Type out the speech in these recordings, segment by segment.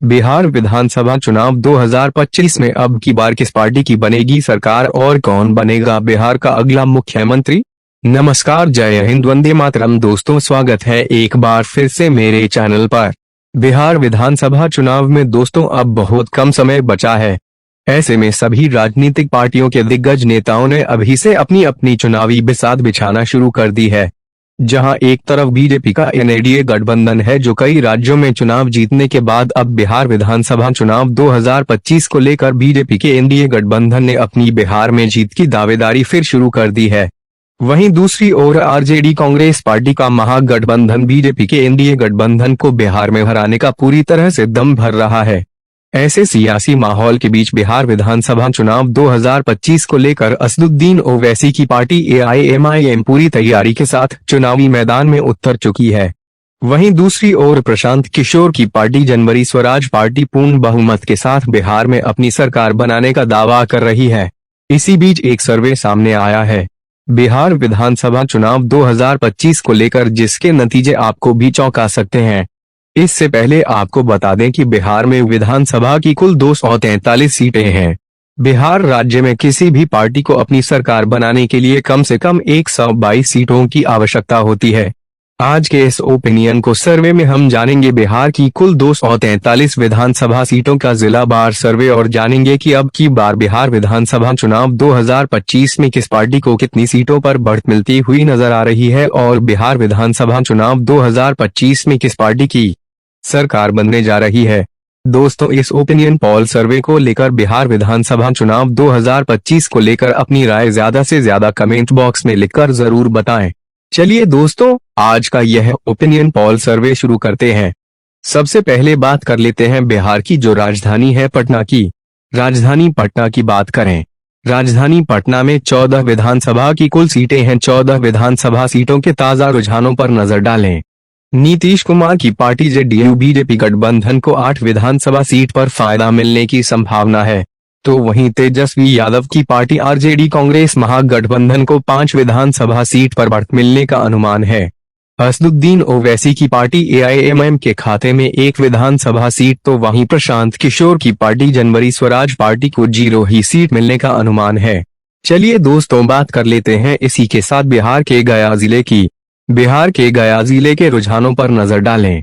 बिहार विधानसभा चुनाव 2025 में अब की बार किस पार्टी की बनेगी सरकार और कौन बनेगा बिहार का अगला मुख्यमंत्री। नमस्कार, जय हिंद, वंदे मातरम। दोस्तों, स्वागत है एक बार फिर से मेरे चैनल पर। बिहार विधानसभा चुनाव में दोस्तों अब बहुत कम समय बचा है। ऐसे में सभी राजनीतिक पार्टियों के दिग्गज नेताओं ने अभी से अपनी अपनी चुनावी बिसात बिछाना शुरू कर दी है। जहां एक तरफ बीजेपी का एनडीए गठबंधन है जो कई राज्यों में चुनाव जीतने के बाद अब बिहार विधानसभा चुनाव 2025 को लेकर बीजेपी के एनडीए गठबंधन ने अपनी बिहार में जीत की दावेदारी फिर शुरू कर दी है। वहीं दूसरी ओर आरजेडी कांग्रेस पार्टी का महागठबंधन बीजेपी के एनडीए गठबंधन को बिहार में हराने का पूरी तरह से दम भर रहा है। ऐसे सियासी माहौल के बीच बिहार विधानसभा चुनाव 2025 को लेकर असदुद्दीन ओवैसी की पार्टी एआईएमआईएम पूरी तैयारी के साथ चुनावी मैदान में उतर चुकी है। वहीं दूसरी ओर प्रशांत किशोर की पार्टी जनवरी स्वराज पार्टी पूर्ण बहुमत के साथ बिहार में अपनी सरकार बनाने का दावा कर रही है। इसी बीच एक सर्वे सामने आया है बिहार विधानसभा चुनाव 2025 को लेकर, जिसके नतीजे आपको भी चौंका सकते हैं। इससे पहले आपको बता दें कि बिहार में विधानसभा की कुल 243 सीटें हैं। बिहार राज्य में किसी भी पार्टी को अपनी सरकार बनाने के लिए कम से कम 122 सीटों की आवश्यकता होती है। आज के इस ओपिनियन को सर्वे में हम जानेंगे बिहार की कुल 243 विधानसभा सीटों का जिला वार सर्वे और जानेंगे कि अब की बार बिहार विधानसभा चुनाव 2025 में किस पार्टी को कितनी सीटों पर बढ़त मिलती हुई नजर आ रही है और बिहार विधानसभा चुनाव 2025 में किस पार्टी की सरकार बनने जा रही है। दोस्तों, इस ओपिनियन पोल सर्वे को लेकर बिहार विधानसभा चुनाव 2025 को लेकर अपनी राय ज्यादा से ज्यादा कमेंट बॉक्स में लिखकर जरूर बताएं। चलिए दोस्तों, आज का यह ओपिनियन पोल सर्वे शुरू करते हैं। सबसे पहले बात कर लेते हैं बिहार की जो राजधानी है पटना की। राजधानी पटना की बात करें, राजधानी पटना में 14 विधानसभा की कुल सीटें हैं। 14 विधानसभा सीटों के ताजा रुझानों पर नजर डालें। नीतीश कुमार की पार्टी जेडीयू बीजेपी गठबंधन को 8 विधानसभा सीट पर फायदा मिलने की संभावना है, तो वहीं तेजस्वी यादव की पार्टी आरजेडी कांग्रेस महागठबंधन को 5 विधानसभा सीट पर बढ़त मिलने का अनुमान है। असदुद्दीन ओवैसी की पार्टी एआईएमआईएम के खाते में 1 विधानसभा सीट, तो वहीं प्रशांत किशोर की पार्टी जनवरी स्वराज पार्टी को 0 ही सीट मिलने का अनुमान है। चलिए दोस्तों, बात कर लेते हैं इसी के साथ बिहार के गया जिले की। बिहार के गया जिले के रुझानों पर नजर डालें।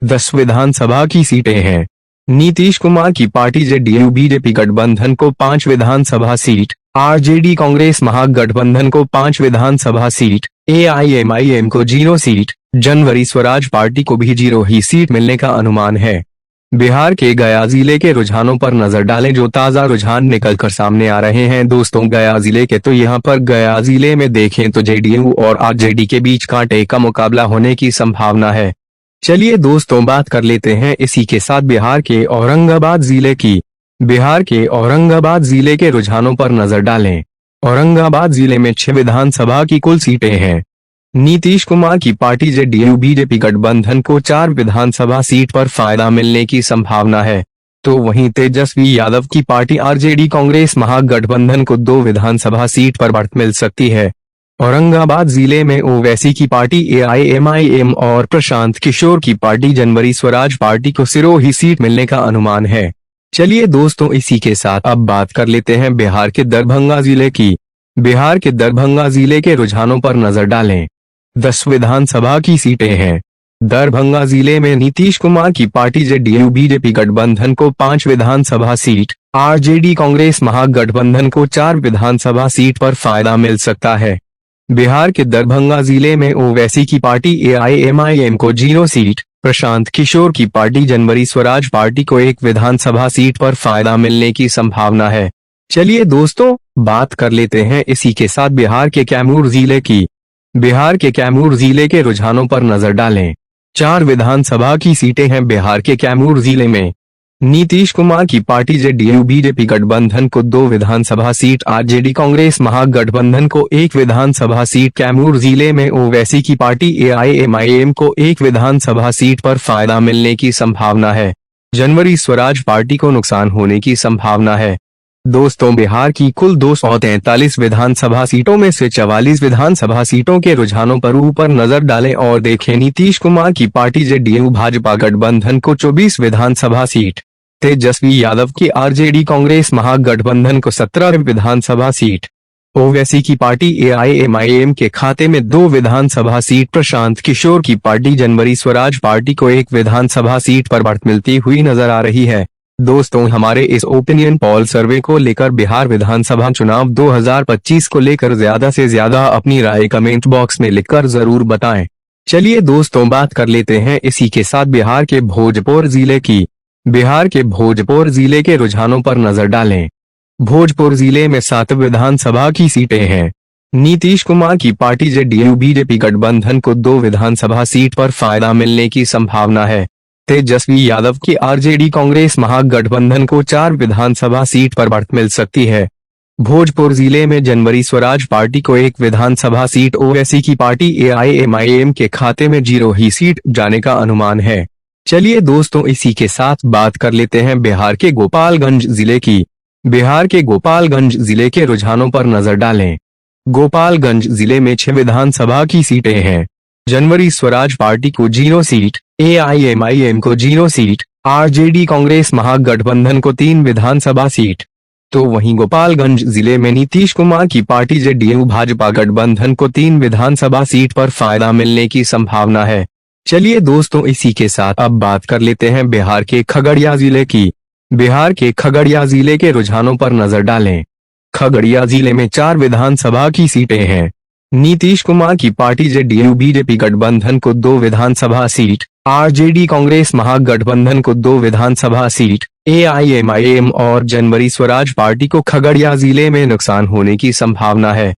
10 विधानसभा की सीटें हैं। नीतीश कुमार की पार्टी जेडीयू बीजेपी गठबंधन को 5 विधानसभा सीट, आरजेडी कांग्रेस महागठबंधन को 5 विधानसभा सीट, एआईएमआईएम को 0 सीट, जनवरी स्वराज पार्टी को भी 0 ही सीट मिलने का अनुमान है। बिहार के गया जिले के रुझानों पर नजर डालें जो ताजा रुझान निकलकर सामने आ रहे हैं। दोस्तों, गया जिले के, तो यहाँ पर गया जिले में देखें तो जेडीयू और आरजेडी के बीच कांटे का मुकाबला होने की संभावना है। चलिए दोस्तों, बात कर लेते हैं इसी के साथ बिहार के औरंगाबाद जिले की। बिहार के औरंगाबाद जिले के रुझानों पर नजर डालें। औरंगाबाद जिले में 6 विधानसभा की कुल सीटें हैं। नीतीश कुमार की पार्टी जेडीयू बीजेपी गठबंधन को 4 विधानसभा सीट पर फायदा मिलने की संभावना है, तो वहीं तेजस्वी यादव की पार्टी आरजेडी कांग्रेस महागठबंधन को 2 विधानसभा सीट पर बढ़त मिल सकती है। औरंगाबाद जिले में ओवैसी की पार्टी एआईएमआईएम और प्रशांत किशोर की पार्टी जनवरी स्वराज पार्टी को 0 ही सीट मिलने का अनुमान है। चलिए दोस्तों, इसी के साथ अब बात कर लेते हैं बिहार के दरभंगा जिले की। बिहार के दरभंगा जिले के रुझानों पर नजर डालें। 10 विधानसभा की सीटें हैं। दरभंगा जिले में नीतीश कुमार की पार्टी जेडीयू बीजेपी गठबंधन को 5 विधानसभा सीट, आरजेडी कांग्रेस महागठबंधन को 4 विधानसभा सीट पर फायदा मिल सकता है। बिहार के दरभंगा जिले में ओवैसी की पार्टी एआईएमआईएम को 0 सीट, प्रशांत किशोर की पार्टी जनवरी स्वराज पार्टी को 1 विधानसभा सीट पर फायदा मिलने की संभावना है। चलिए दोस्तों, बात कर लेते हैं इसी के साथ बिहार के कैमूर जिले की। बिहार के कैमूर जिले के रुझानों पर नजर डालें। 4 विधानसभा की सीटें हैं बिहार के कैमूर जिले में। नीतीश कुमार की पार्टी जेडीयू बीजेपी गठबंधन को 2 विधानसभा सीट, आरजेडी कांग्रेस महागठबंधन को 1 विधानसभा सीट, कैमूर जिले में ओवैसी की पार्टी एआईएमआईएम को 1 विधानसभा सीट पर फायदा मिलने की संभावना है। जनवरी स्वराज पार्टी को नुकसान होने की संभावना है। दोस्तों, बिहार की कुल 243 विधानसभा सीटों में से 44 विधानसभा सीटों के रुझानों पर ऊपर नजर डालें और देखें। नीतीश कुमार की पार्टी जेडीयू भाजपा गठबंधन को 24 विधानसभा सीट, तेजस्वी यादव की आरजेडी कांग्रेस महागठबंधन को 17 विधानसभा सीट, ओवैसी की पार्टी एआईएमआईएम के खाते में 2 विधानसभा सीट, प्रशांत किशोर की पार्टी जनवरी स्वराज पार्टी को 1 विधानसभा सीट पर बढ़त मिलती हुई नजर आ रही है। दोस्तों, हमारे इस ओपिनियन पोल सर्वे को लेकर बिहार विधानसभा चुनाव 2025 को लेकर ज्यादा से ज्यादा अपनी राय कमेंट बॉक्स में लिखकर जरूर बताएं। चलिए दोस्तों, बात कर लेते हैं इसी के साथ बिहार के भोजपुर जिले के रुझानों पर नजर डालें। भोजपुर जिले में 7 विधानसभा की सीटें हैं। नीतीश कुमार की पार्टी जेडीयू बीजेपी गठबंधन को 2 विधानसभा सीट पर फायदा मिलने की संभावना है। तेजस्वी यादव की आरजेडी कांग्रेस महागठबंधन को 4 विधानसभा सीट पर बढ़त मिल सकती है। भोजपुर जिले में जनवरी स्वराज पार्टी को 1 विधानसभा सीट, ओवैसी की पार्टी एआईएमआईएम के खाते में 0 ही सीट जाने का अनुमान है। चलिए दोस्तों, इसी के साथ बात कर लेते हैं बिहार के गोपालगंज जिले के रुझानों पर नजर डालें। गोपालगंज जिले में 6 विधानसभा की सीटें हैं। जनवरी स्वराज पार्टी को 0 सीट, एआईएमआईएम को 0 सीट, आरजेडी कांग्रेस महागठबंधन को 3 विधानसभा सीट। तो वहीं गोपालगंज जिले में नीतीश कुमार की पार्टी जेडीयू भाजपा गठबंधन को 3 विधानसभा सीट पर फायदा मिलने की संभावना है। चलिए दोस्तों, इसी के साथ अब बात कर लेते हैं बिहार के खगड़िया जिले के रुझानों पर नजर डालें। खगड़िया जिले में 4 विधानसभा की सीटें हैं। नीतीश कुमार की पार्टी जेडीयू बीजेपी गठबंधन को 2 विधानसभा सीट, आरजेडी कांग्रेस महागठबंधन को 2 विधानसभा सीट, एआईएमआईएम और जनवरी स्वराज पार्टी को खगड़िया जिले में नुकसान होने की संभावना है।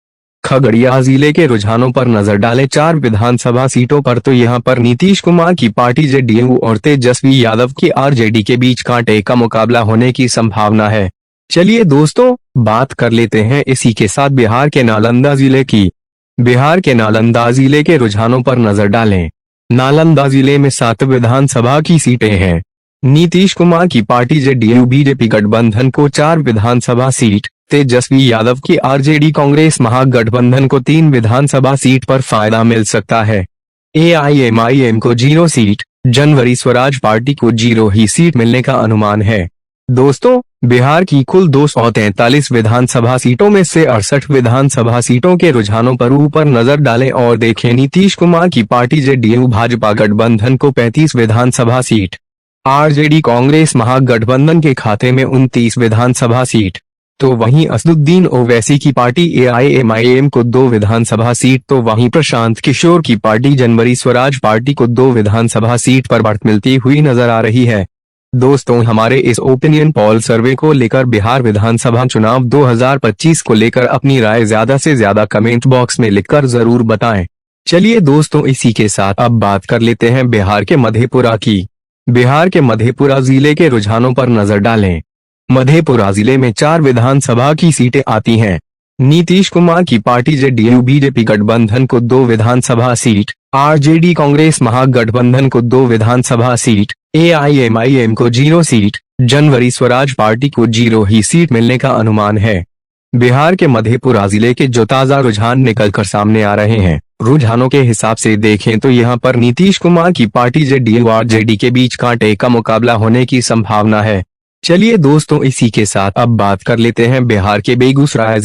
खगड़िया जिले के रुझानों पर नजर डालें। 4 विधानसभा सीटों पर तो यहां पर नीतीश कुमार की पार्टी जेडीयू और तेजस्वी यादव की आरजेडी के बीच कांटे का मुकाबला होने की संभावना है। चलिए दोस्तों, बात कर लेते हैं इसी के साथ बिहार के नालंदा जिले के रुझानों पर नजर डालें। नालंदा जिले में 7 विधानसभा की सीटें हैं। नीतीश कुमार की पार्टी जेडीयू बीजेपी गठबंधन को 4 विधानसभा सीट, तेजस्वी यादव की आरजेडी कांग्रेस महागठबंधन को 3 विधानसभा सीट पर फायदा मिल सकता है। एआईएमआईएम को 0 सीट, जनवरी स्वराज पार्टी को 0 ही सीट मिलने का अनुमान है। दोस्तों, बिहार की कुल 243 विधानसभा सीटों में से 68 विधानसभा सीटों के रुझानों पर ऊपर नजर डालें और देखें। नीतीश कुमार की पार्टी जेडीयू भाजपा गठबंधन को 35 विधानसभा सीट, आरजेडी कांग्रेस महागठबंधन के खाते में 29 विधानसभा सीट। तो वहीं असदुद्दीन ओवैसी की पार्टी एआईएमआईएम को 2 विधानसभा सीट, तो वहीं प्रशांत किशोर की पार्टी जनवरी स्वराज पार्टी को 2 विधानसभा सीट पर बढ़त मिलती हुई नजर आ रही है। दोस्तों, हमारे इस ओपिनियन पोल सर्वे को लेकर बिहार विधानसभा चुनाव 2025 को लेकर अपनी राय ज्यादा से ज्यादा कमेंट बॉक्स में लिखकर जरूर बताएं। चलिए दोस्तों, इसी के साथ अब बात कर लेते हैं बिहार के मधेपुरा जिले के रुझानों पर नजर डालें। मधेपुरा जिले में 4 विधानसभा की सीटें आती हैं। नीतीश कुमार की पार्टी जेडीयू बीजेपी गठबंधन को 2 विधानसभा सीट, आरजेडी कांग्रेस महागठबंधन को 2 विधानसभा सीट, एआईएमआईएम को 0 सीट, जनवरी स्वराज पार्टी को 0 ही सीट मिलने का अनुमान है। बिहार के मधेपुरा जिले के जो ताजा रुझान निकलकर सामने आ रहे हैं, रुझानों के हिसाब से देखें तो यहां पर नीतीश कुमार की पार्टी जेडीयू और आरजेडी के बीच कांटे का मुकाबला होने की संभावना है। चलिए दोस्तों, इसी के साथ अब बात कर लेते हैं बिहार के बेगूसराय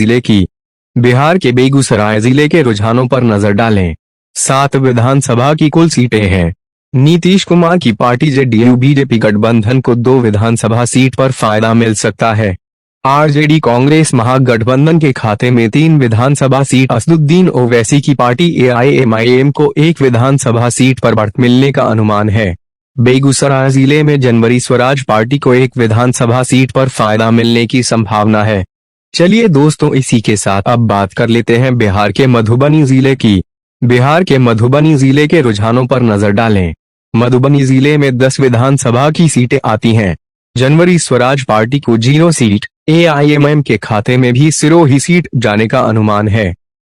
जिले के रुझानों पर नजर डालें। 7 विधानसभा की कुल सीटें हैं। नीतीश कुमार की पार्टी जेडीयू बीजेपी गठबंधन को 2 विधानसभा सीट पर फायदा मिल सकता है। आरजेडी कांग्रेस महागठबंधन के खाते में 3 विधानसभा सीट, असदुद्दीन ओवैसी की पार्टी एआईएमआईएम को 1 विधानसभा सीट पर बढ़त मिलने का अनुमान है। बेगूसराय जिले में जनवरी स्वराज पार्टी को 1 विधानसभा सीट पर फायदा मिलने की संभावना है। चलिए दोस्तों, इसी के साथ अब बात कर लेते हैं बिहार के मधुबनी जिले के रुझानों पर नजर डालें। मधुबनी जिले में 10 विधानसभा की सीटें आती हैं। जनवरी स्वराज पार्टी को 0 सीट, एआईएमआईएम के खाते में भी 0 ही सीट जाने का अनुमान है।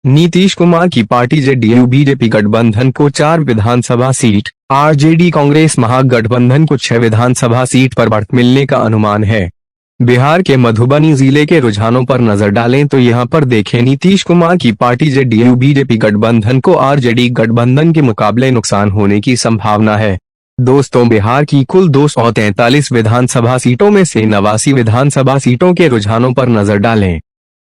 नीतीश कुमार की पार्टी जेडीयू बीजेपी गठबंधन को 4 विधानसभा सीट, आरजेडी कांग्रेस महागठबंधन को 6 विधानसभा सीट पर बढ़त मिलने का अनुमान है। बिहार के मधुबनी जिले के रुझानों पर नजर डालें तो यहां पर देखें नीतीश कुमार की पार्टी जेडीयू बीजेपी गठबंधन को आरजेडी गठबंधन के मुकाबले नुकसान होने की संभावना है। दोस्तों, बिहार की कुल 243 विधानसभा सीटों में से 89 विधानसभा सीटों के रुझानों पर नजर डालें।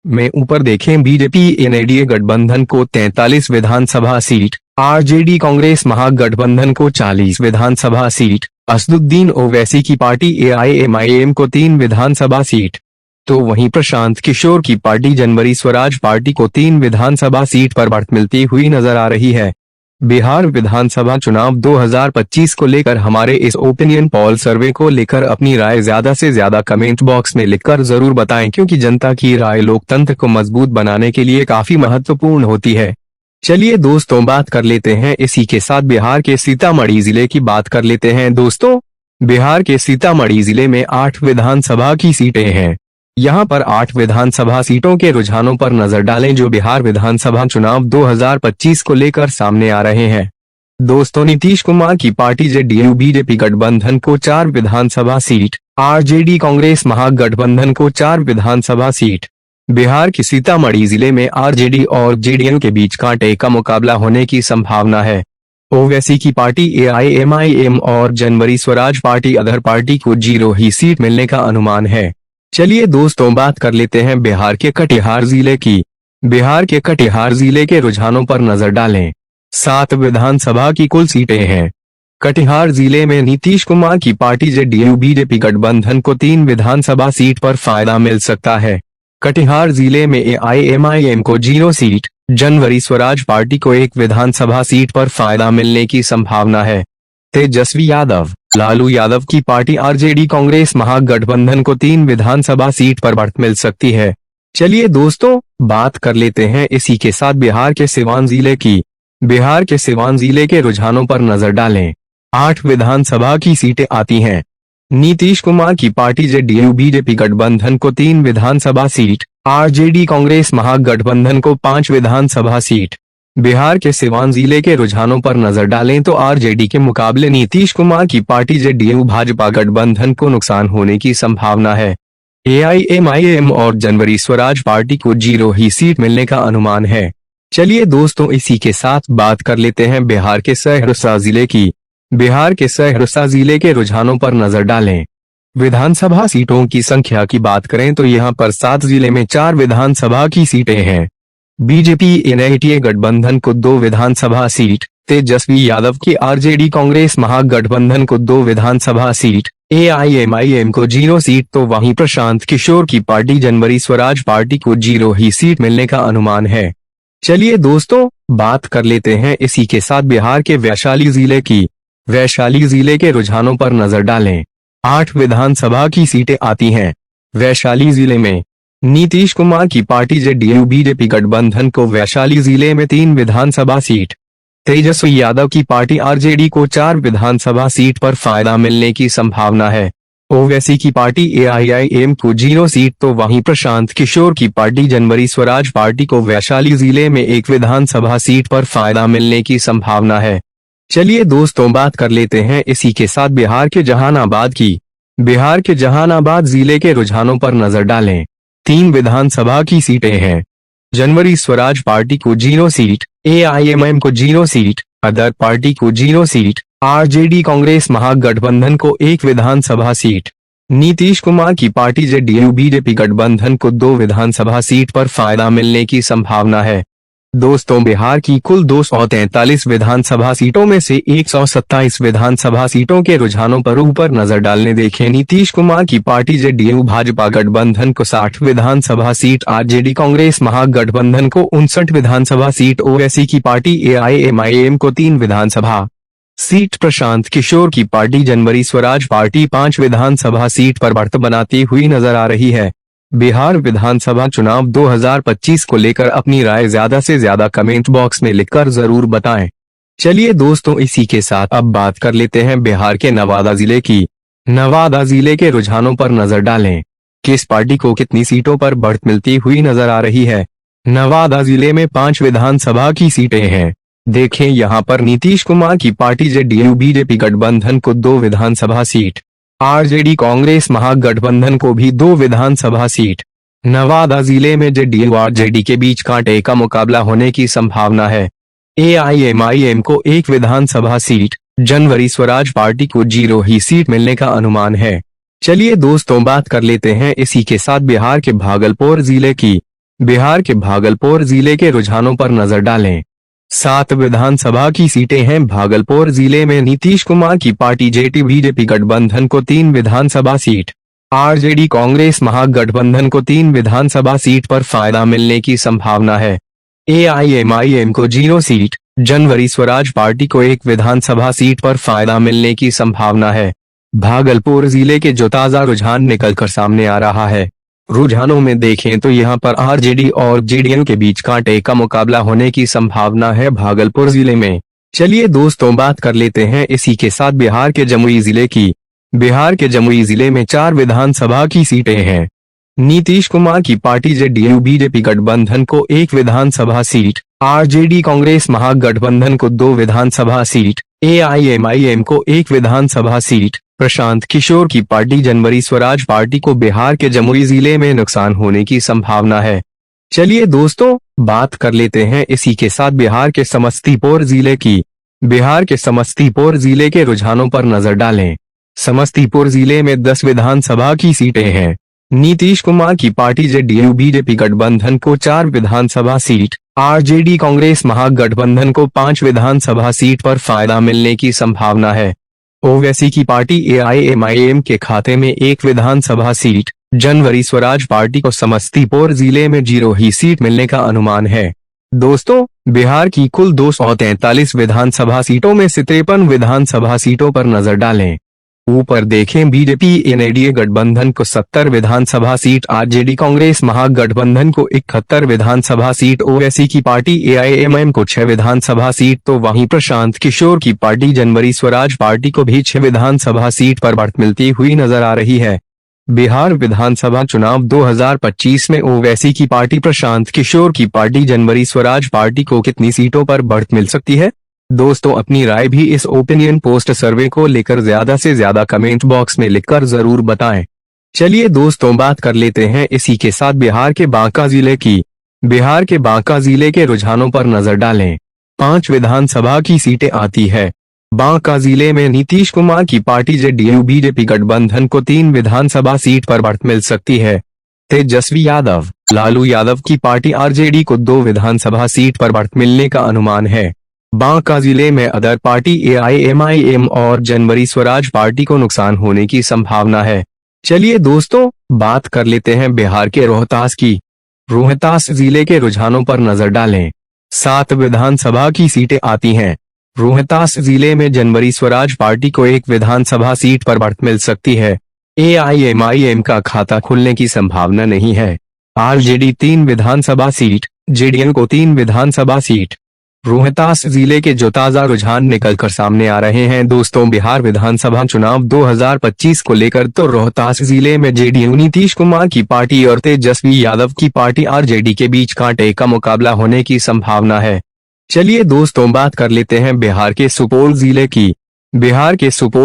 में ऊपर देखें बीजेपी एनडीए गठबंधन को 43 विधानसभा सीट, आरजेडी कांग्रेस महागठबंधन को 40 विधानसभा सीट, असदुद्दीन ओवैसी की पार्टी एआईएमआईएम को 3 विधानसभा सीट, तो वहीं प्रशांत किशोर की पार्टी जनवरी स्वराज पार्टी को 3 विधानसभा सीट पर बढ़त मिलती हुई नजर आ रही है। बिहार विधानसभा चुनाव 2025 को लेकर हमारे इस ओपिनियन पोल सर्वे को लेकर अपनी राय ज्यादा से ज्यादा कमेंट बॉक्स में लिखकर जरूर बताएं, क्योंकि जनता की राय लोकतंत्र को मजबूत बनाने के लिए काफी महत्वपूर्ण होती है। चलिए दोस्तों, बात कर लेते हैं इसी के साथ बिहार के सीतामढ़ी जिले की बात कर लेते हैं। दोस्तों, बिहार के सीतामढ़ी जिले में 8 विधानसभा की सीटें हैं। यहां पर 8 विधानसभा सीटों के रुझानों पर नजर डालें जो बिहार विधानसभा चुनाव 2025 को लेकर सामने आ रहे हैं। दोस्तों, नीतीश कुमार की पार्टी जेडीयू बीजेपी गठबंधन को 4 विधानसभा सीट, आरजेडी कांग्रेस महागठबंधन को 4 विधानसभा सीट। बिहार के सीतामढ़ी जिले में आरजेडी और जेडीयू के बीच कांटे का मुकाबला होने की संभावना है। ओवैसी की पार्टी एआईएमआईएम और जनवरी स्वराज पार्टी अदर पार्टी को 0 ही सीट मिलने का अनुमान है। चलिए दोस्तों, बात कर लेते हैं बिहार के कटिहार जिले की। बिहार के कटिहार जिले के रुझानों पर नजर डालें। 7 विधानसभा की कुल सीटें हैं। कटिहार जिले में नीतीश कुमार की पार्टी जेडीयू बीजेपी गठबंधन को 3 विधानसभा सीट पर फायदा मिल सकता है। कटिहार जिले में एआईएमआईएम को 0 सीट, जनवरी स्वराज पार्टी को 1 विधानसभा सीट पर फायदा मिलने की संभावना है। तेजस्वी यादव, लालू यादव की पार्टी आरजेडी कांग्रेस महागठबंधन को 3 विधानसभा सीट पर बढ़त मिल सकती है। चलिए दोस्तों, बात कर लेते हैं इसी के साथ बिहार के सिवान जिले की। बिहार के सिवान जिले के रुझानों पर नजर डालें। 8 विधानसभा की सीटें आती हैं। नीतीश कुमार की पार्टी जेडीयू बीजेपी गठबंधन को 3 विधानसभा सीट, आरजेडी कांग्रेस महागठबंधन को 5 विधानसभा सीट। बिहार के सिवान जिले के रुझानों पर नजर डालें तो आरजेडी के मुकाबले नीतीश कुमार की पार्टी जेडीयू भाजपा गठबंधन को नुकसान होने की संभावना है। एआईएमआईएम और जनवरी स्वराज पार्टी को 0 ही सीट मिलने का अनुमान है। चलिए दोस्तों, इसी के साथ बात कर लेते हैं बिहार के सहरसा जिले की। बिहार के सहरसा जिले के रुझानों पर नजर डालें। विधानसभा सीटों की संख्या की बात करें तो यहां पर 7 जिले में 4 विधानसभा की सीटें हैं। बीजेपी एनडीए गठबंधन को 2 विधानसभा सीट, तेजस्वी यादव की आरजेडी कांग्रेस महागठबंधन को 2 विधानसभा सीट, एआईएमआईएम को 0 सीट, तो वहीं प्रशांत किशोर की पार्टी जनवरी स्वराज पार्टी को 0 ही सीट मिलने का अनुमान है। चलिए दोस्तों, बात कर लेते हैं इसी के साथ बिहार के वैशाली जिले की। वैशाली जिले के रुझानों पर नजर डालें। 8 विधानसभा की सीटें आती हैं। वैशाली जिले में नीतीश कुमार की पार्टी जेडीयू बीजेपी गठबंधन को वैशाली जिले में 3 विधानसभा सीट, तेजस्वी यादव की पार्टी आरजेडी को 4 विधानसभा सीट पर फायदा मिलने की संभावना है। ओवैसी की पार्टी एआईआईएम को 0 सीट, तो वहीं प्रशांत किशोर की पार्टी जनवरी स्वराज पार्टी को वैशाली जिले में 1 विधानसभा सीट पर फायदा मिलने की संभावना है। चलिए दोस्तों, बात कर लेते हैं इसी के साथ बिहार के जहानाबाद की। बिहार के जहानाबाद जिले के रुझानों पर नजर डालें। 3 विधानसभा की सीटें हैं। जनवरी स्वराज पार्टी को 0 सीट, एआईएमआईएम को 0 सीट, अदर पार्टी को 0 सीट, आरजेडी कांग्रेस महागठबंधन को 1 विधानसभा सीट। नीतीश कुमार की पार्टी जेडीयू बीजेपी गठबंधन को 2 विधानसभा सीट पर फायदा मिलने की संभावना है। दोस्तों, बिहार की कुल 243 विधानसभा सीटों में से 127 विधानसभा सीटों के रुझानों पर ऊपर नजर डालने देखें। नीतीश कुमार की पार्टी जेडीयू भाजपा गठबंधन को 60 विधानसभा सीट, आरजेडी कांग्रेस महागठबंधन को 59 विधानसभा सीट, ओवैसी की पार्टी एआईएमआईएम को 3 विधानसभा सीट, प्रशांत किशोर की पार्टी जनवरी स्वराज पार्टी 5 विधानसभा सीट पर बढ़त बनाती हुई नजर आ रही है। बिहार विधानसभा चुनाव 2025 को लेकर अपनी राय ज्यादा से ज्यादा कमेंट बॉक्स में लिखकर जरूर बताएं। चलिए दोस्तों, इसी के साथ अब बात कर लेते हैं बिहार के नवादा जिले की। नवादा जिले के रुझानों पर नजर डालें। किस पार्टी को कितनी सीटों पर बढ़त मिलती हुई नजर आ रही है। नवादा जिले में 5 विधानसभा की सीटें हैं। देखें, यहां पर नीतीश कुमार की पार्टी जेडीयू बीजेपी गठबंधन को 2 विधानसभा सीट, आरजेडी कांग्रेस महागठबंधन को भी 2 विधानसभा सीट। नवादा जिले में जेडीयू और आरजेडी के बीच कांटे का मुकाबला होने की संभावना है। एआईएमआईएम को 1 विधानसभा सीट, जनवरी स्वराज पार्टी को 0 ही सीट मिलने का अनुमान है। चलिए दोस्तों बात कर लेते हैं इसी के साथ बिहार के भागलपुर जिले के रुझानों पर नजर डालें। 7 विधानसभा की सीटें हैं। भागलपुर जिले में नीतीश कुमार की पार्टी जेटी बीजेपी गठबंधन को 3 विधानसभा सीट, आरजेडी कांग्रेस महागठबंधन को 3 विधानसभा सीट पर फायदा मिलने की संभावना है। एआईएमआईएम को 0 सीट, जनवरी स्वराज पार्टी को 1 विधानसभा सीट पर फायदा मिलने की संभावना है। भागलपुर जिले के जो ताजा रुझान निकलकर सामने आ रहा है, रुझानों में देखें तो यहां पर आरजेडी और जेडीयू के बीच कांटे का मुकाबला होने की संभावना है भागलपुर जिले में। चलिए दोस्तों बात कर लेते हैं इसी के साथ बिहार के जमुई जिले में 4 विधानसभा की सीटें हैं। नीतीश कुमार की पार्टी जेडीयू बीजेपी गठबंधन को 1 विधानसभा सीट, आरजेडी कांग्रेस महागठबंधन को 2 विधानसभा सीट, एआईएमआईएम को 1 विधानसभा सीट, प्रशांत किशोर की पार्टी जनवरी स्वराज पार्टी को बिहार के जमुई जिले में नुकसान होने की संभावना है। चलिए दोस्तों बात कर लेते हैं इसी के साथ बिहार के समस्तीपुर जिले के रुझानों पर नजर डालें। समस्तीपुर जिले में 10 विधानसभा की सीटें हैं। नीतीश कुमार की पार्टी जेडीयू बीजेपी गठबंधन को 4 विधानसभा सीट, आरजेडी कांग्रेस महागठबंधन को 5 विधानसभा सीट पर फायदा मिलने की संभावना है। ओवैसी की पार्टी एआईएमआईएम के खाते में 1 विधानसभा सीट, जनवरी स्वराज पार्टी को समस्तीपुर जिले में 0 ही सीट मिलने का अनुमान है। दोस्तों बिहार की कुल 243 विधानसभा सीटों में से 53 विधानसभा सीटों पर नजर डालें। ऊपर देखें बीजेपी एनडीए गठबंधन को 70 विधानसभा सीट, आरजेडी कांग्रेस महागठबंधन को 71 विधानसभा सीट, ओवैसी की पार्टी एआईएमआईएम को 6 विधानसभा सीट, तो वहीं प्रशांत किशोर की पार्टी जनवरी स्वराज पार्टी को भी 6 विधानसभा सीट पर बढ़त मिलती हुई नजर आ रही है। बिहार विधानसभा चुनाव 2025 में ओवैसी की पार्टी प्रशांत किशोर की पार्टी जनवरी स्वराज पार्टी को कितनी सीटों पर बढ़त मिल सकती है? दोस्तों अपनी राय भी इस ओपिनियन पोस्ट सर्वे को लेकर ज्यादा से ज्यादा कमेंट बॉक्स में लिखकर जरूर बताएं। चलिए दोस्तों बात कर लेते हैं इसी के साथ बिहार के बांका जिले के रुझानों पर नजर डालें। 5 विधानसभा की सीटें आती है। बांका जिले में नीतीश कुमार की पार्टी जेडीयू बीजेपी गठबंधन को 3 विधानसभा सीट पर बढ़त मिल सकती है। तेजस्वी यादव, लालू यादव की पार्टी आरजेडी को 2 विधानसभा सीट पर बढ़त मिलने का अनुमान है। बांका जिले में अदर पार्टी एआईएमआईएम और जनवरी स्वराज पार्टी को नुकसान होने की संभावना है। चलिए दोस्तों बात कर लेते हैं बिहार के रोहतास जिले के रुझानों पर नजर डालें। 7 विधानसभा की सीटें आती हैं। रोहतास जिले में जनवरी स्वराज पार्टी को 1 विधानसभा सीट पर बढ़त मिल सकती है। एआईएमआईएम का खाता खुलने की संभावना नहीं है। आरजेडी 3 विधानसभा सीट, जेडीयू को 3 विधानसभा सीट। रोहतास जिले के जो ताजा रुझान निकलकर सामने आ रहे हैं दोस्तों बिहार विधानसभा चुनाव 2025 को लेकर, तो रोहतास जिले में जेडीयू नीतीश कुमार की पार्टी और तेजस्वी यादव की पार्टी आरजेडी के बीच कांटे का मुकाबला होने की संभावना है। चलिए दोस्तों बात कर लेते हैं बिहार के सुपौल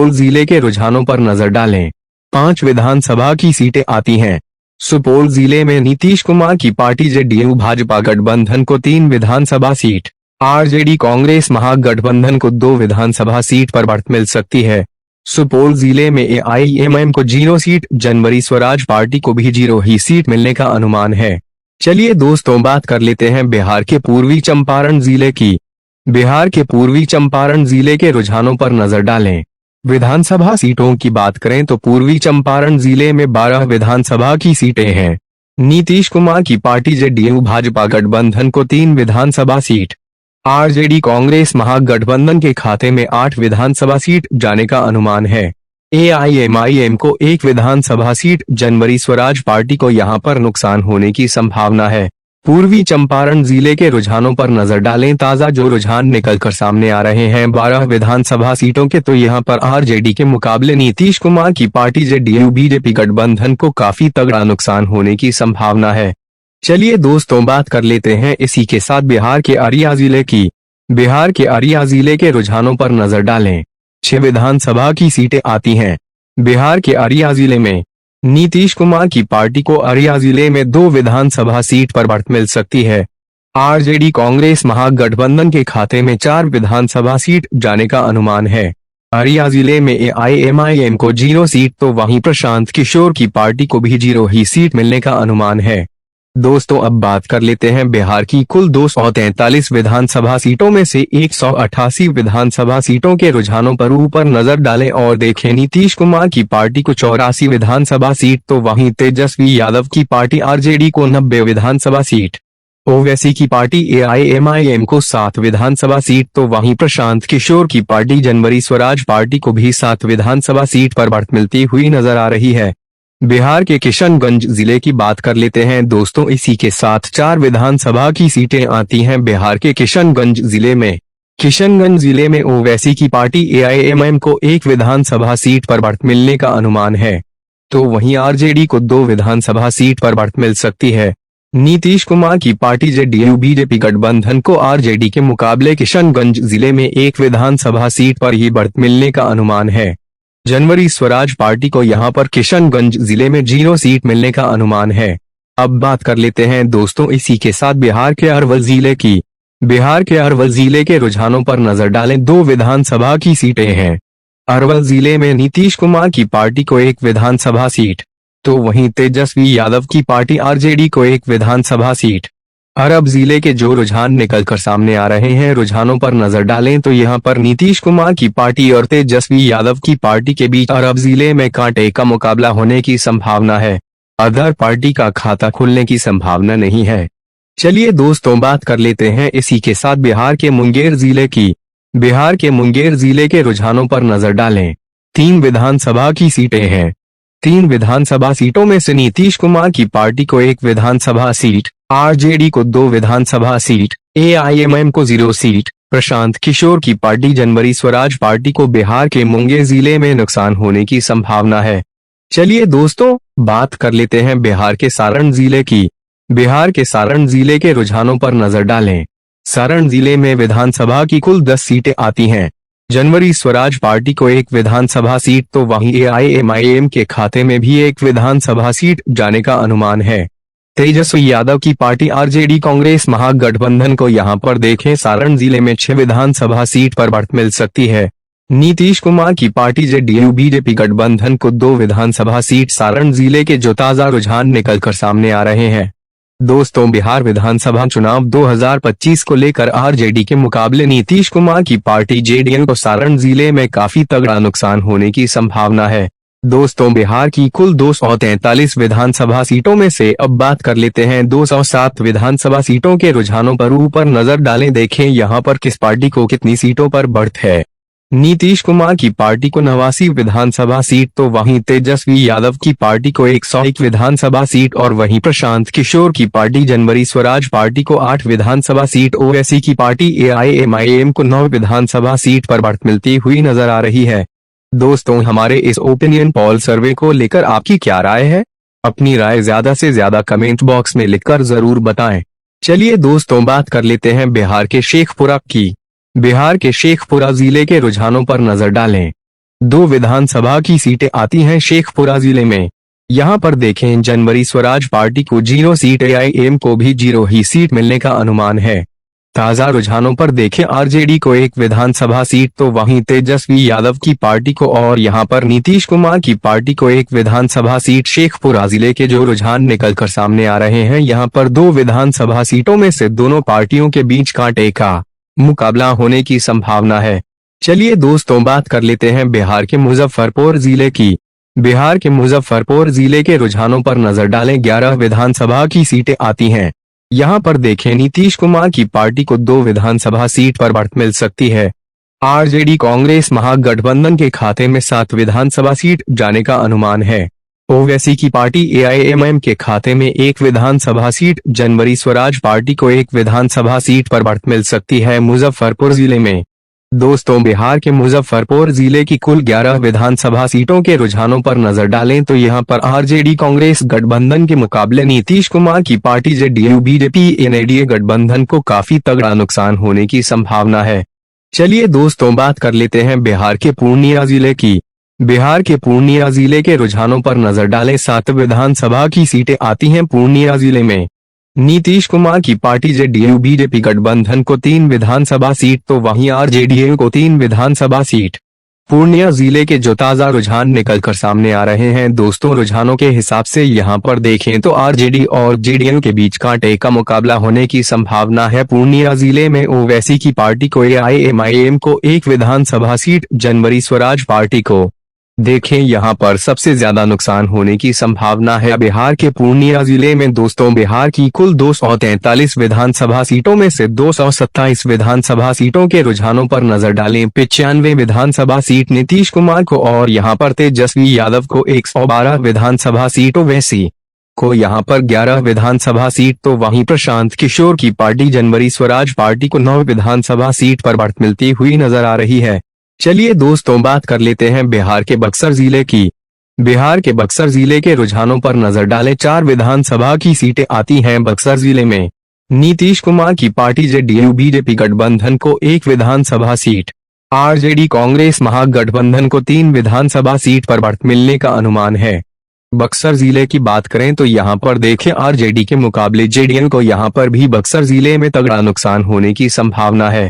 जिले के रुझानों पर नजर डालें। 5 विधानसभा की सीटें आती हैं। सुपौल जिले में नीतीश कुमार की पार्टी जेडीयू भाजपा गठबंधन को 3 विधानसभा सीट, आरजेडी कांग्रेस महागठबंधन को 2 विधानसभा सीट पर बढ़त मिल सकती है। सुपौल जिले में एआईएमआईएम को 0 सीट, जनवरी स्वराज पार्टी को भी 0 ही सीट मिलने का अनुमान है। चलिए दोस्तों बात कर लेते हैं बिहार के पूर्वी चंपारण जिले के रुझानों पर नजर डालें। विधानसभा सीटों की बात करें तो पूर्वी चंपारण जिले में 12 विधानसभा की सीटें हैं। नीतीश कुमार की पार्टी जेडीयू भाजपा गठबंधन को 3 विधानसभा सीट, आरजेडी कांग्रेस महागठबंधन के खाते में 8 विधानसभा सीट जाने का अनुमान है। एआईएमआईएम को 1 विधानसभा सीट, जनवरी स्वराज पार्टी को यहां पर नुकसान होने की संभावना है। पूर्वी चंपारण जिले के रुझानों पर नजर डालें। ताजा जो रुझान निकलकर सामने आ रहे हैं 12 विधानसभा सीटों के, तो यहां पर आरजेडी के मुकाबले नीतीश कुमार की पार्टी जेडीयू बीजेपी गठबंधन को काफी तगड़ा नुकसान होने की संभावना है। चलिए दोस्तों बात कर लेते हैं इसी के साथ बिहार के अररिया जिले के रुझानों पर नजर डालें। 6 विधानसभा की सीटें आती हैं। बिहार के अररिया जिले में नीतीश कुमार की पार्टी को अररिया जिले में 2 विधानसभा सीट पर बढ़त मिल सकती है। आरजेडी कांग्रेस महागठबंधन के खाते में 4 विधानसभा सीट जाने का अनुमान है। अररिया जिले में एआईएमआईएम को 0 सीट तो वहीं प्रशांत किशोर की पार्टी को भी 0 ही सीट मिलने का अनुमान है। दोस्तों, अब बात कर लेते हैं बिहार की कुल 243 विधानसभा सीटों में से 188 विधानसभा सीटों के रुझानों पर ऊपर नजर डालें और देखें नीतीश कुमार की पार्टी को 84 विधानसभा सीट तो वहीं तेजस्वी यादव की पार्टी आरजेडी को 90 विधानसभा सीट, ओवैसी की पार्टी एआईएमआईएम को 7 विधानसभा सीट तो वहीं प्रशांत किशोर की पार्टी जनवरी स्वराज पार्टी को भी 7 विधानसभा सीट पर बढ़त मिलती हुई नजर आ रही है। बिहार के किशनगंज जिले की बात कर लेते हैं दोस्तों, इसी के साथ 4 विधानसभा की सीटें आती हैं बिहार के किशनगंज जिले में। किशनगंज जिले में ओवैसी की पार्टी एआईएमआईएम को 1 विधानसभा सीट पर बढ़त मिलने का अनुमान है, तो वहीं आरजेडी को 2 विधानसभा सीट पर बढ़त मिल सकती है। नीतीश कुमार की पार्टी जेडीयू बीजेपी गठबंधन को आरजेडी के मुकाबले किशनगंज जिले में 1 विधानसभा सीट पर ही बढ़त मिलने का अनुमान है। जनवरी स्वराज पार्टी को यहां पर किशनगंज जिले में 0 सीट मिलने का अनुमान है। अब बात कर लेते हैं दोस्तों इसी के साथ बिहार के अरवल जिले की। बिहार के अरवल जिले के रुझानों पर नजर डालें, 2 विधानसभा की सीटें हैं। अरवल जिले में नीतीश कुमार की पार्टी को 1 विधानसभा सीट, तो वहीं तेजस्वी यादव की पार्टी आरजेडी को 1 विधानसभा सीट। अरब जिले के जो रुझान निकलकर सामने आ रहे हैं, रुझानों पर नजर डालें तो यहां पर नीतीश कुमार की पार्टी और तेजस्वी यादव की पार्टी के बीच अरब जिले में कांटे का मुकाबला होने की संभावना है। अदर पार्टी का खाता खुलने की संभावना नहीं है। चलिए दोस्तों, बात कर लेते हैं इसी के साथ बिहार के मुंगेर जिले की। बिहार के मुंगेर जिले के रुझानों पर नजर डालें। 3 विधानसभा की सीटें हैं। 3 विधानसभा सीटों में से नीतीश कुमार की पार्टी को 1 विधानसभा सीट, आरजेडी को 2 विधानसभा सीट, एआईएमआईएम को 0 सीट, प्रशांत किशोर की पार्टी जनवरी स्वराज पार्टी को बिहार के मुंगेर जिले में नुकसान होने की संभावना है। चलिए दोस्तों, बात कर लेते हैं बिहार के सारण जिले की। बिहार के सारण जिले के रुझानों पर नजर डालें। सारण जिले में विधानसभा की कुल 10 सीटें आती हैं। जनवरी स्वराज पार्टी को 1 विधानसभा सीट तो वहीं एआईएमआईएम के खाते में भी 1 विधानसभा सीट जाने का अनुमान है। तेजस्वी यादव की पार्टी आरजेडी कांग्रेस महागठबंधन को यहां पर देखें, सारण जिले में 6 विधानसभा सीट पर बढ़त मिल सकती है। नीतीश कुमार की पार्टी जेडीयू बीजेपी गठबंधन को 2 विधानसभा सीट सारण जिले के जो ताजा रुझान निकलकर सामने आ रहे हैं। दोस्तों, बिहार विधानसभा चुनाव 2025 को लेकर आरजेडी के मुकाबले नीतीश कुमार की पार्टी जेडीयू को सारण जिले में काफी तगड़ा नुकसान होने की संभावना है। दोस्तों, बिहार की कुल 243 विधानसभा सीटों में से अब बात कर लेते हैं 207 विधानसभा सीटों के रुझानों पर ऊपर नजर डालें, देखें यहां पर किस पार्टी को कितनी सीटों पर बढ़त है। नीतीश कुमार की पार्टी को 89 विधानसभा सीट तो वहीं तेजस्वी यादव की पार्टी को 101 विधानसभा सीट और वहीं प्रशांत किशोर की पार्टी जनवरी स्वराज पार्टी को 8 विधानसभा सीट, ओवैसी की पार्टी एआईएमआईएम को 9 विधानसभा सीट पर बढ़त मिलती हुई नजर आ रही है। दोस्तों, हमारे इस ओपिनियन पोल सर्वे को लेकर आपकी क्या राय है? अपनी राय ज्यादा से ज्यादा कमेंट बॉक्स में लिखकर जरूर बताएं। चलिए दोस्तों, बात कर लेते हैं बिहार के शेखपुरा की। बिहार के शेखपुरा जिले के रुझानों पर नजर डालें। 2 विधानसभा की सीटें आती हैं शेखपुरा जिले में। यहां पर देखें, जनवरी स्वराज पार्टी को 0 सीट, एआईएम को भी 0 ही सीट मिलने का अनुमान है। ताजा रुझानों पर देखें, आरजेडी को 1 विधानसभा सीट तो वहीं तेजस्वी यादव की पार्टी को और यहां पर नीतीश कुमार की पार्टी को 1 विधानसभा सीट। शेखपुरा जिले के जो रुझान निकलकर सामने आ रहे हैं, यहां पर 2 विधानसभा सीटों में से दोनों पार्टियों के बीच कांटे का मुकाबला होने की संभावना है। चलिए दोस्तों, बात कर लेते हैं बिहार के मुजफ्फरपुर जिले की। बिहार के मुजफ्फरपुर जिले के रुझानों पर नजर डालें। 11 विधानसभा की सीटें आती हैं। यहां पर देखें, नीतीश कुमार की पार्टी को 2 विधानसभा सीट पर बढ़त मिल सकती है। आरजेडी कांग्रेस महागठबंधन के खाते में 7 विधानसभा सीट जाने का अनुमान है। ओवैसी की पार्टी एआईएमआईएम के खाते में 1 विधानसभा सीट, जनवरी स्वराज पार्टी को 1 विधानसभा सीट पर बढ़त मिल सकती है मुजफ्फरपुर जिले में। दोस्तों, बिहार के मुजफ्फरपुर जिले की कुल 11 विधानसभा सीटों के रुझानों पर नजर डालें तो यहां पर आरजेडी कांग्रेस गठबंधन के मुकाबले नीतीश कुमार की पार्टी जेडीयू बीजेपी एनडीए गठबंधन को काफी तगड़ा नुकसान होने की संभावना है। चलिए दोस्तों, बात कर लेते हैं बिहार के पूर्णिया जिले की। बिहार के पूर्णिया जिले के रुझानों पर नजर डालें। 7 विधानसभा की सीटें आती हैं पूर्णिया जिले में। नीतीश कुमार की पार्टी जेडीयू बीजेपी गठबंधन को 3 विधानसभा सीट तो वहीं आरजेडी को 3 विधानसभा सीट। पूर्णिया जिले के जो ताजा रुझान निकलकर सामने आ रहे हैं दोस्तों, रुझानों के हिसाब से यहां पर देखें तो आरजेडी और जेडीयू के बीच कांटे का मुकाबला होने की संभावना है। पूर्णिया जिले में ओवैसी की पार्टी को एआईएमआईएम को 1 विधानसभा सीट, जनवरी स्वराज पार्टी को देखें यहां पर सबसे ज्यादा नुकसान होने की संभावना है। बिहार के पूर्णिया जिले में दोस्तों, बिहार की कुल 243 विधानसभा सीटों में से 227 विधानसभा सीटों के रुझानों पर नजर डालें। 95 विधानसभा सीट नीतीश कुमार को और यहां पर तेजस्वी यादव को 112 विधानसभा सीट, ओवैसी को यहां पर 11 विधानसभा सीट तो वहीं प्रशांत किशोर की पार्टी जनवरी स्वराज पार्टी को 9 विधानसभा सीट पर बढ़त मिलती हुई नजर आ रही है। चलिए दोस्तों, बात कर लेते हैं बिहार के बक्सर जिले की। बिहार के बक्सर जिले के रुझानों पर नजर डालें। 4 विधानसभा की सीटें आती हैं बक्सर जिले में। नीतीश कुमार की पार्टी जेडीयू बीजेपी गठबंधन को 1 विधानसभा सीट, आरजेडी कांग्रेस महागठबंधन को 3 विधानसभा सीट पर बढ़त मिलने का अनुमान है। बक्सर जिले की बात करें तो यहां पर देखें, आरजेडी के मुकाबले जेडीयू को यहां पर भी बक्सर जिले में तगड़ा नुकसान होने की संभावना है।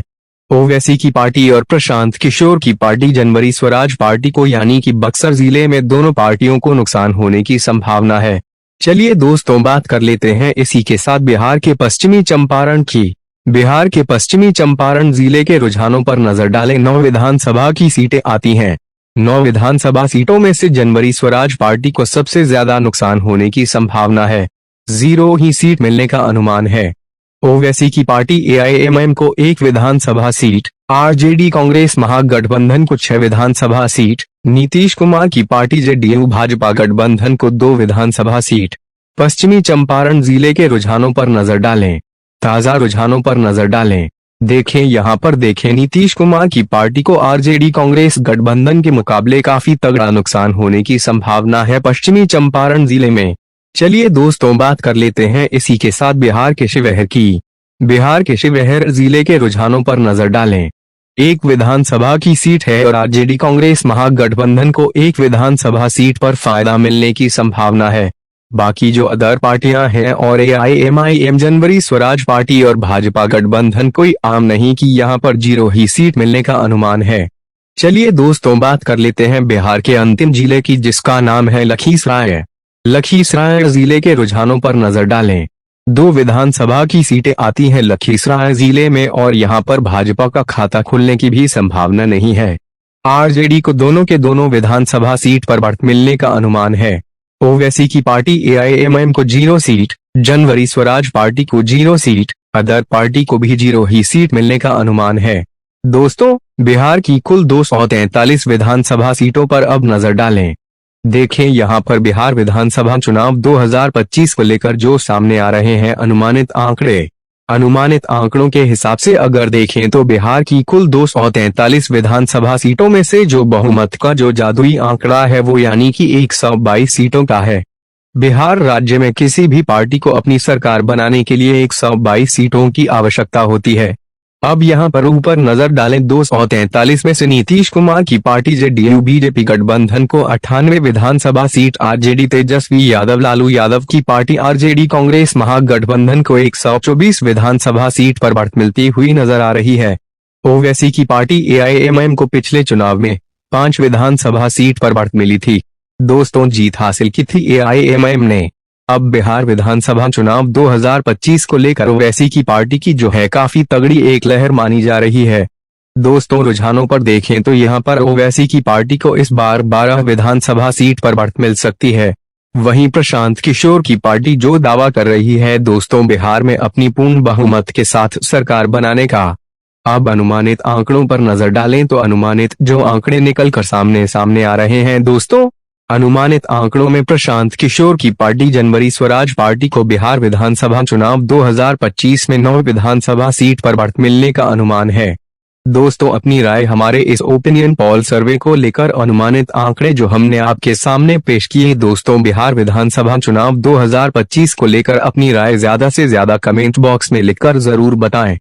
ओवैसी की पार्टी और प्रशांत किशोर की पार्टी जनवरी स्वराज पार्टी को, यानी कि बक्सर जिले में दोनों पार्टियों को नुकसान होने की संभावना है। चलिए दोस्तों, बात कर लेते हैं इसी के साथ बिहार के पश्चिमी चंपारण की। बिहार के पश्चिमी चंपारण जिले के रुझानों पर नजर डालें। 9 विधानसभा की सीटें आती हैं। 9 विधानसभा सीटों में से जनवरी स्वराज पार्टी को सबसे ज्यादा नुकसान होने की संभावना है। 0 ही सीट मिलने का अनुमान है। ओवैसी की पार्टी एआईएमआईएम को 1 विधानसभा सीट, आरजेडी कांग्रेस महागठबंधन को 6 विधानसभा सीट, नीतीश कुमार की पार्टी जेडीयू भाजपा गठबंधन को 2 विधानसभा सीट। पश्चिमी चंपारण जिले के रुझानों पर नजर डालें। ताजा रुझानों पर नजर डालें। देखें यहां पर देखें, नीतीश कुमार की पार्टी को आरजेडी कांग्रेस गठबंधन के मुकाबले काफी तगड़ा नुकसान होने की संभावना है पश्चिमी चंपारण जिले में। चलिए दोस्तों, बात कर लेते हैं इसी के साथ बिहार के शिवहर की। बिहार के शिवहर जिले के रुझानों पर नजर डालें। 1 विधानसभा की सीट है और आरजेडी कांग्रेस महागठबंधन को 1 विधानसभा सीट पर फायदा मिलने की संभावना है। बाकी जो अदर पार्टियां हैं और एआईएमआईएम, जनवरी स्वराज पार्टी और भाजपा गठबंधन कोई आम नहीं कि यहां पर 0 ही सीट मिलने का अनुमान है। चलिए दोस्तों, बात कर लेते हैं बिहार के अंतिम जिले की, जिसका नाम है लखीसराय। लखीसराय जिले के रुझानों पर नजर डालें। 2 विधानसभा की सीटें आती हैं लखीसराय जिले में और यहां पर भाजपा का खाता खुलने की भी संभावना नहीं है। आरजेडी को दोनों के दोनों विधानसभा सीट पर बढ़त मिलने का अनुमान है। ओवैसी की पार्टी एआईएमआईएम को 0 सीट, जनवरी स्वराज पार्टी को 0 सीट, अदर पार्टी को भी 0 ही सीट मिलने का अनुमान है। दोस्तों, बिहार की कुल 243 विधानसभा सीटों पर अब नजर डालें। देखें यहां पर बिहार विधानसभा चुनाव 2025 को लेकर जो सामने आ रहे हैं अनुमानित आंकड़े। अनुमानित आंकड़ों के हिसाब से अगर देखें तो बिहार की कुल 243 विधानसभा सीटों में से जो बहुमत का जो जादुई आंकड़ा है वो यानी कि 122 सीटों का है। बिहार राज्य में किसी भी पार्टी को अपनी सरकार बनाने के लिए 122 सीटों की आवश्यकता होती है। अब यहां पर ऊपर नजर डालें, 243 में से नीतीश कुमार की पार्टी जेडीयू बीजेपी गठबंधन को 98 विधानसभा सीट, आरजेडी तेजस्वी यादव लालू यादव की पार्टी आरजेडी कांग्रेस महागठबंधन को 124 विधानसभा सीट पर बढ़त मिलती हुई नजर आ रही है। ओवैसी की पार्टी एआईएमआईएम को पिछले चुनाव में 5 विधानसभा सीट पर बढ़त मिली थी। दोस्तों, जीत हासिल की थी एआईएमआईएम ने। अब बिहार विधानसभा चुनाव 2025 को लेकर ओवैसी की पार्टी की जो है काफी तगड़ी एक लहर मानी जा रही है। दोस्तों, रुझानों पर देखें तो यहां पर ओवैसी की पार्टी को इस बार 12 विधानसभा सीट पर बढ़त मिल सकती है। वहीं प्रशांत किशोर की पार्टी जो दावा कर रही है दोस्तों बिहार में अपनी पूर्ण बहुमत के साथ सरकार बनाने का। अब अनुमानित आंकड़ों पर नजर डालें तो अनुमानित जो आंकड़े निकल कर सामने आ रहे हैं दोस्तों, अनुमानित आंकड़ों में प्रशांत किशोर की पार्टी जनवरी स्वराज पार्टी को बिहार विधानसभा चुनाव 2025 में 9 विधानसभा सीट पर बढ़त मिलने का अनुमान है। दोस्तों, अपनी राय हमारे इस ओपिनियन पोल सर्वे को लेकर अनुमानित आंकड़े जो हमने आपके सामने पेश किए दोस्तों बिहार विधानसभा चुनाव 2025 को लेकर अपनी राय ज्यादा से ज्यादा कमेंट बॉक्स में लिखकर जरूर बताएं।